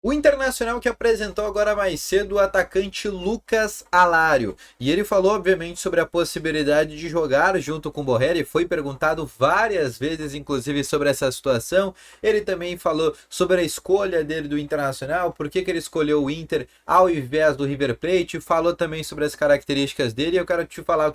O Internacional que apresentou agora mais cedo o atacante Lucas Alário. E ele falou, obviamente, sobre a possibilidade de jogar junto com o Borré. Ele foi perguntado várias vezes, inclusive, sobre essa situação. Ele também falou sobre a escolha dele do Internacional, por que ele escolheu o Inter ao invés do River Plate. Falou também sobre as características dele. Eu quero te falar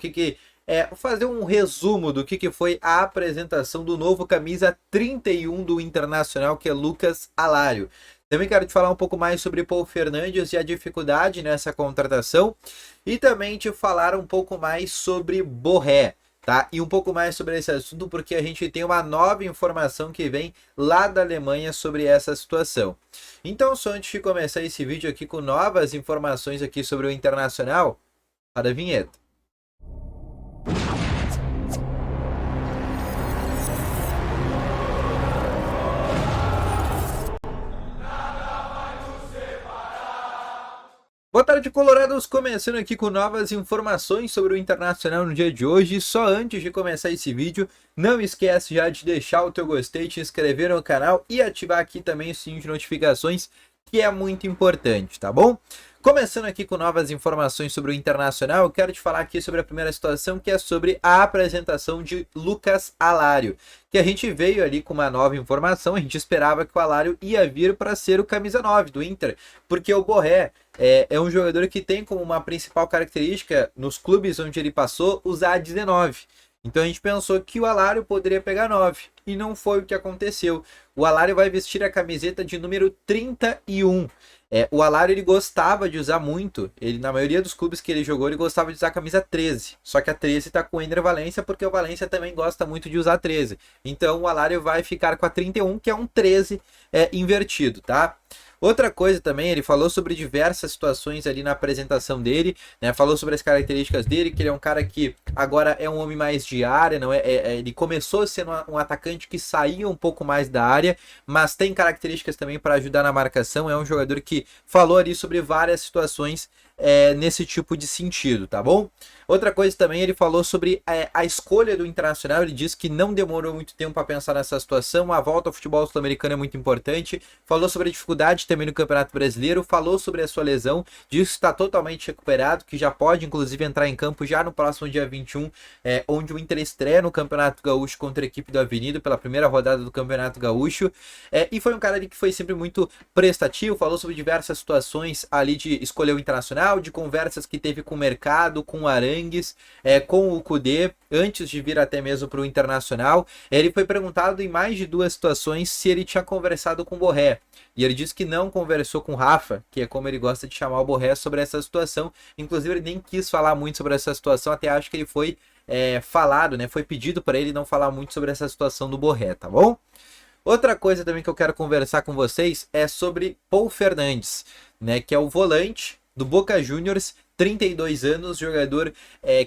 fazer um resumo do que foi a apresentação do novo camisa 31 do Internacional, que é Lucas Alário. Também quero te falar um pouco mais sobre Paul Fernandes e a dificuldade nessa contratação. E também te falar um pouco mais sobre Borré, tá? E um pouco mais sobre esse assunto, porque a gente tem uma nova informação que vem lá da Alemanha sobre essa situação. Então, só antes de começar esse vídeo aqui com novas informações aqui sobre o Internacional, roda a vinheta. Boa tarde, Colorados, começando aqui com novas informações sobre o Internacional no dia de hoje. Só antes de começar esse vídeo, não esquece já de deixar o teu gostei, te inscrever no canal e ativar aqui também o sininho de notificações, que é muito importante, tá bom? Começando aqui com novas informações sobre o Internacional, eu quero te falar aqui sobre a primeira situação, que é sobre a apresentação de Lucas Alário, que a gente veio ali com uma nova informação. A gente esperava que o Alário ia vir para ser o camisa 9 do Inter, porque o Borré é um jogador que tem como uma principal característica, nos clubes onde ele passou, usar 19. Então a gente pensou que o Alário poderia pegar 9, e não foi o que aconteceu. O Alário vai vestir a camiseta de número 31. O Alário ele gostava de usar muito, na maioria dos clubes que ele jogou, ele gostava de usar a camisa 13. Só que a 13 está com o Ender Valencia, porque o Valencia também gosta muito de usar 13. Então o Alário vai ficar com a 31, que é um 13 invertido, tá? Outra coisa também, ele falou sobre diversas situações ali na apresentação dele, né? Falou sobre as características dele, que ele é um cara que agora é um homem mais de área, não ele começou sendo um atacante que saía um pouco mais da área, mas tem características também para ajudar na marcação. É um jogador que falou ali sobre várias situações nesse tipo de sentido, tá bom? Outra coisa também, ele falou sobre a escolha do Internacional. Ele disse que não demorou muito tempo para pensar nessa situação. A volta ao futebol sul-americano é muito importante. Falou sobre a dificuldade também no Campeonato Brasileiro. Falou sobre a sua lesão. Disse que está totalmente recuperado, que já pode inclusive entrar em campo já no próximo dia 21, onde o Inter estreia no Campeonato Gaúcho contra a equipe do Avenida pela primeira rodada do Campeonato Gaúcho. E foi um cara ali que foi sempre muito prestativo. Falou sobre diversas situações ali de escolher o Internacional, de conversas que teve com o mercado, com o Arangues, com o Kudê, antes de vir até mesmo para o Internacional. Ele foi perguntado em mais de duas situações se ele tinha conversado com o Borré, e ele disse que não conversou com o Rafa, que é como ele gosta de chamar o Borré, sobre essa situação. Inclusive ele nem quis falar muito sobre essa situação, até acho que ele foi falado, né? Foi pedido para ele não falar muito sobre essa situação do Borré, tá bom? Outra coisa também que eu quero conversar com vocês é sobre Paul Fernandes, né, que é o volante do Boca Juniors, 32 anos, jogador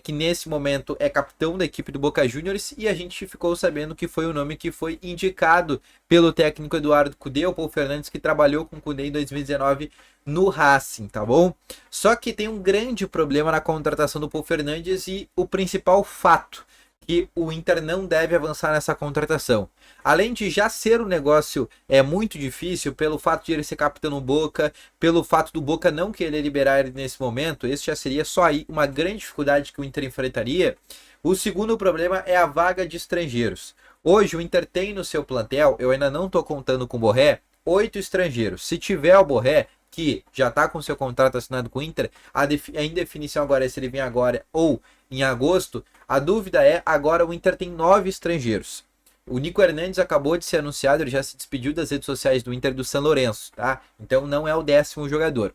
que nesse momento é capitão da equipe do Boca Juniors, e a gente ficou sabendo que foi o nome que foi indicado pelo técnico Eduardo Cudê, o Paul Fernandes, que trabalhou com o Cudê em 2019 no Racing, tá bom? Só que tem um grande problema na contratação do Paul Fernandes, e o principal fato que o Inter não deve avançar nessa contratação. Além de já ser um negócio muito difícil, pelo fato de ele ser capitão no Boca, pelo fato do Boca não querer liberar ele nesse momento, esse já seria só aí uma grande dificuldade que o Inter enfrentaria. O segundo problema é a vaga de estrangeiros. Hoje o Inter tem no seu plantel, eu ainda não estou contando com o Borré, 8 estrangeiros. Se tiver o Borré, que já está com seu contrato assinado com o Inter, a indefinição agora é se ele vem agora ou em agosto. A dúvida é, agora o Inter tem 9 estrangeiros. O Nico Hernandes acabou de ser anunciado, ele já se despediu das redes sociais do Inter do São Lourenço, tá? Então não é o 10º jogador.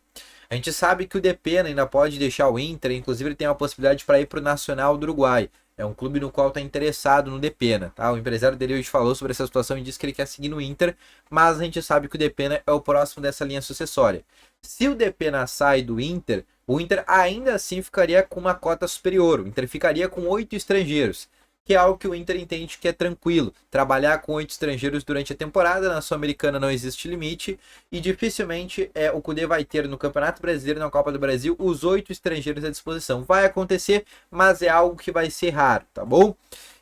A gente sabe que o Depena ainda pode deixar o Inter, inclusive ele tem a possibilidade para ir para o Nacional do Uruguai. É um clube no qual está interessado no Depena, tá? O empresário dele hoje falou sobre essa situação e disse que ele quer seguir no Inter, mas a gente sabe que o Depena é o próximo dessa linha sucessória. Se o Depena sai do Inter, o Inter ainda assim ficaria com uma cota superior. O Inter ficaria com 8 estrangeiros, que é algo que o Inter entende que é tranquilo. Trabalhar com 8 estrangeiros durante a temporada, na Sul-Americana não existe limite, e dificilmente o Cudê vai ter no Campeonato Brasileiro, na Copa do Brasil, os 8 estrangeiros à disposição. Vai acontecer, mas é algo que vai ser raro, tá bom?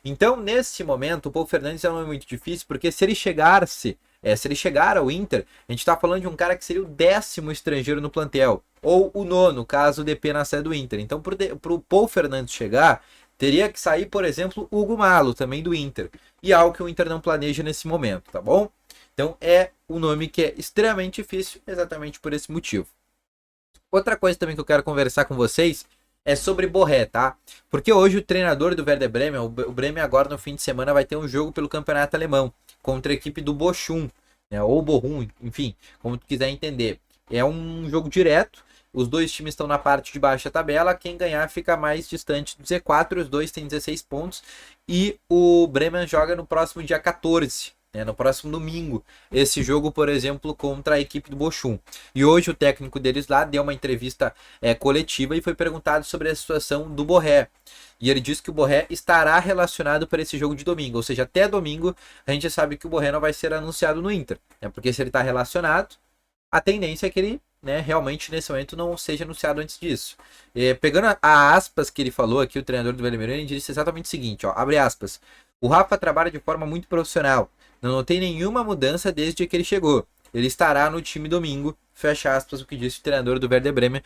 Então, nesse momento, o Paul Fernandes é um nome muito difícil, porque se ele chegasse Se ele chegar ao Inter, a gente tá falando de um cara que seria o 10º estrangeiro no plantel, ou o 9º, caso o DP na sede do Inter. Então, pro Paul Fernandes chegar, teria que sair, por exemplo, o Hugo Malo, também do Inter. E algo que o Inter não planeja nesse momento, tá bom? Então, é um nome que é extremamente difícil, exatamente por esse motivo. Outra coisa também que eu quero conversar com vocês é sobre Borré, tá? Porque hoje o treinador do Werder Bremen, o Bremen agora no fim de semana vai ter um jogo pelo campeonato alemão contra a equipe do Bochum, né? Ou Bochum, enfim, como tu quiser entender. É um jogo direto, os dois times estão na parte de baixo da tabela, quem ganhar fica mais distante do Z4, os dois têm 16 pontos e o Bremen joga no próximo dia 14. No próximo domingo, esse jogo, por exemplo, contra a equipe do Bochum. E hoje o técnico deles lá deu uma entrevista coletiva e foi perguntado sobre a situação do Borré. E ele disse que o Borré estará relacionado para esse jogo de domingo. Ou seja, até domingo a gente sabe que o Borré não vai ser anunciado no Inter. Porque se ele está relacionado, a tendência é que ele realmente nesse momento não seja anunciado antes disso. Pegando a aspas que ele falou aqui, o treinador do Werder Bremen, ele disse exatamente o seguinte, ó, abre aspas. O Rafa trabalha de forma muito profissional. Não notei nenhuma mudança desde que ele chegou. Ele estará no time domingo, fecha aspas, o que disse o treinador do Werder Bremen,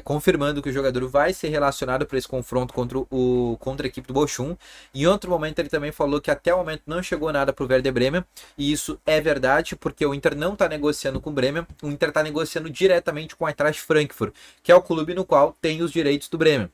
confirmando que o jogador vai ser relacionado para esse confronto contra a equipe do Bochum. Em outro momento ele também falou que até o momento não chegou nada para o Werder Bremen, e isso é verdade, porque o Inter não está negociando com o Bremen, o Inter está negociando diretamente com o Eintracht Frankfurt, que é o clube no qual tem os direitos do Bremen,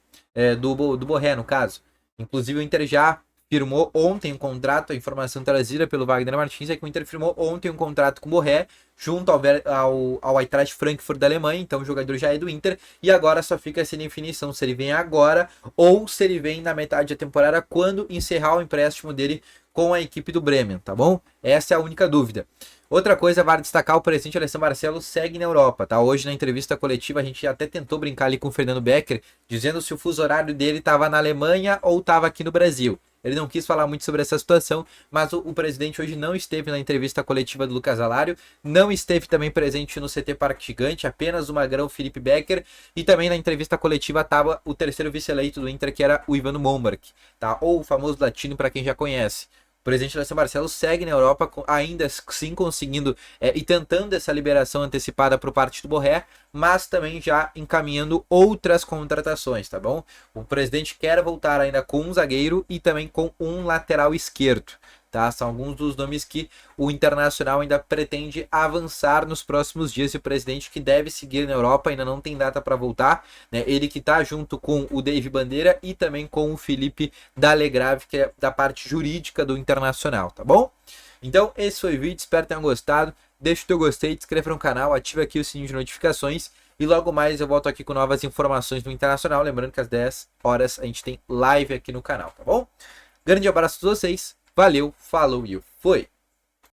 do Borré no caso. Inclusive o Inter já firmou ontem um contrato, a informação trazida pelo Wagner Martins é que o Inter firmou ontem um contrato com o Borré, junto ao Eintracht Frankfurt da Alemanha, então o jogador já é do Inter, e agora só fica essa definição se ele vem agora ou se ele vem na metade da temporada, quando encerrar o empréstimo dele com a equipe do Bremen, tá bom? Essa é a única dúvida. Outra coisa, vale destacar, o presidente Alessandro Marcelo segue na Europa, tá? Hoje na entrevista coletiva a gente até tentou brincar ali com o Fernando Becker, dizendo se o fuso horário dele estava na Alemanha ou estava aqui no Brasil. Ele não quis falar muito sobre essa situação, mas o presidente hoje não esteve na entrevista coletiva do Lucas Alário, não esteve também presente no CT Parque Gigante, apenas o magrão Felipe Becker, e também na entrevista coletiva estava o terceiro vice-eleito do Inter, que era o Ivano Mombark, tá? Ou o famoso latino para quem já conhece. O presidente Alessandro Marcelo segue na Europa, ainda sim conseguindo e tentando essa liberação antecipada por parte do Borré, mas também já encaminhando outras contratações, tá bom? O presidente quer voltar ainda com um zagueiro e também com um lateral esquerdo, tá? São alguns dos nomes que o Internacional ainda pretende avançar nos próximos dias, e o presidente que deve seguir na Europa ainda não tem data para voltar, né? Ele que está junto com o Dave Bandeira e também com o Felipe Dallegrave, que é da parte jurídica do Internacional, tá bom? Então esse foi o vídeo, espero que tenham gostado. Deixa o teu gostei, se inscreva no canal, ativa aqui o sininho de notificações e logo mais eu volto aqui com novas informações do Internacional. Lembrando que às 10 horas a gente tem live aqui no canal, tá bom? Grande abraço a todos vocês. Valeu, falou e fui!